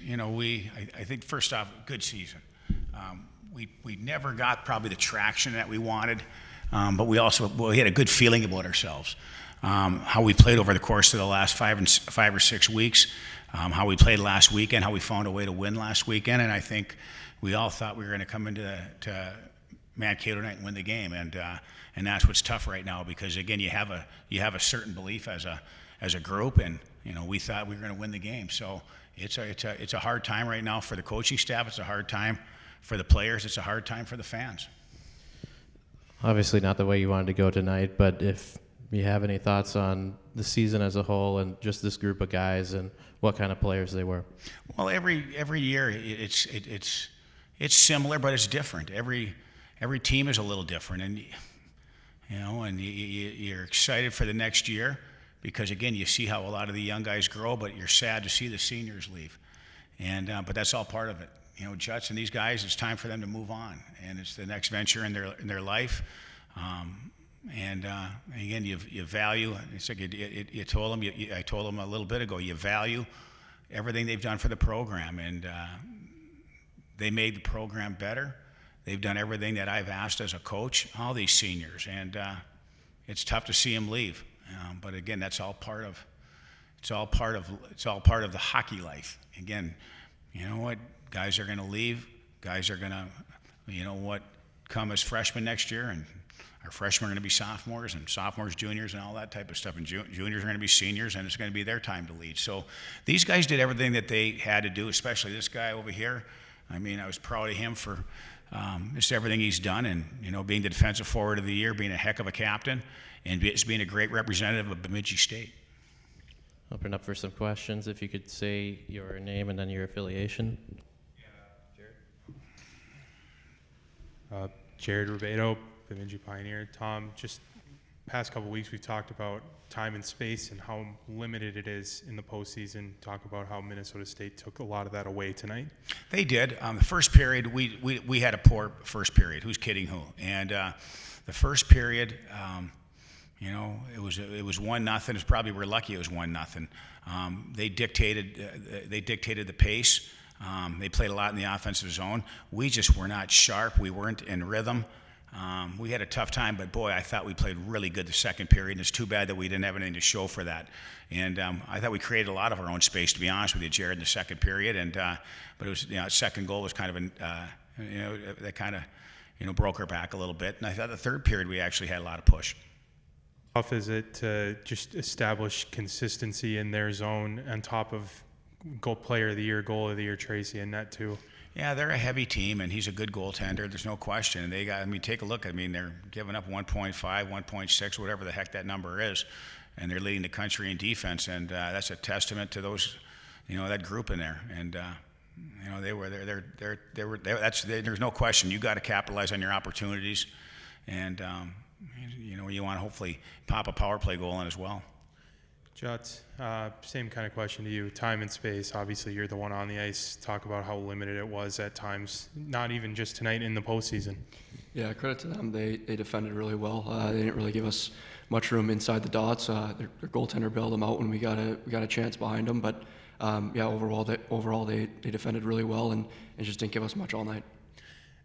I think first off, good season. We never got probably the traction that we wanted, but we had a good feeling about ourselves. How we played over the course of the last 5 or 6 weeks, how we played last weekend, how we found a way to win last weekend, and I think we all thought we were going to come into Mankato tonight and win the game, and that's what's tough right now because again you have a certain belief as a group, and we thought we were going to win the game. So it's a hard time right now for the coaching staff. It's a hard time for the players. It's a hard time for the fans. Obviously not the way you wanted to go tonight, but if you have any thoughts on the season as a whole and just this group of guys and what kind of players they were. Well, every year it's similar, but it's different. Every team is a little different, and you're excited for the next year because again you see how a lot of the young guys grow, but you're sad to see the seniors leave, and but that's all part of it. Juts and these guys, it's time for them to move on, and it's the next venture in their life. And again, you value. It's like you told them. I told them a little bit ago. You value everything they've done for the program, and they made the program better. They've done everything that I've asked as a coach. All these seniors, and it's tough to see them leave. But again, that's all part of. It's all part of the hockey life. Again, you know what? Guys are going to leave. Guys are going to, come as freshmen next year, and our freshmen are going to be sophomores, and sophomores, juniors, and all that type of stuff. And juniors are going to be seniors, and it's going to be their time to lead. So these guys did everything that they had to do, especially this guy over here. I mean, I was proud of him for just everything he's done, and being the defensive forward of the year, being a heck of a captain, and just being a great representative of Bemidji State. Open up for some questions. If you could say your name and then your affiliation. Jared Rubedo, Bemidji Pioneer. Tom, just past couple weeks we've talked about time and space and how limited it is in the postseason. Talk about how Minnesota State took a lot of that away tonight. They did. The first period, we had a poor first period. Who's kidding who? And the first period, it was 1-0. It's probably we're lucky it was 1-0. They dictated the pace. They played a lot in the offensive zone. We just were not sharp. We weren't in rhythm. We had a tough time, but boy, I thought we played really good the second period, and it's too bad that we didn't have anything to show for that. And I thought we created a lot of our own space, to be honest with you, Jared, in the second period. And but it was, second goal was kind of that kind of, broke our back a little bit. And I thought the third period we actually had a lot of push. How tough is it to just establish consistency in their zone on top of goal of the year, Tracy, and net too? Yeah, they're a heavy team, and he's a good goaltender. There's no question. And take a look. They're giving up 1.5, 1.6, whatever the heck that number is, and they're leading the country in defense. And that's a testament to those, that group in there. And they were there's no question. You got to capitalize on your opportunities, and you want to hopefully pop a power play goal in as well. Juts, same kind of question to you. Time and space, obviously you're the one on the ice. Talk about how limited it was at times, not even just tonight in the postseason. Yeah, credit to them. They defended really well. They didn't really give us much room inside the dots. Their goaltender bailed them out when we got a chance behind them. But overall they defended really well and just didn't give us much all night.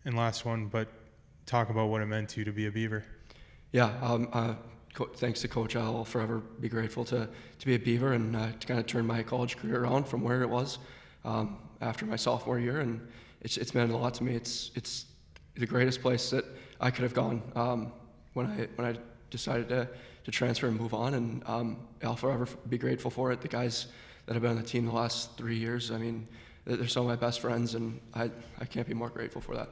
And last one, but talk about what it meant to you to be a Beaver. Yeah, thanks to Coach Al, I'll forever be grateful to be a Beaver and to kind of turn my college career around from where it was after my sophomore year, and it's meant a lot to me. It's the greatest place that I could have gone when I decided to transfer and move on, and I'll forever be grateful for it. The guys that have been on the team the last 3 years, they're some of my best friends, and I can't be more grateful for that.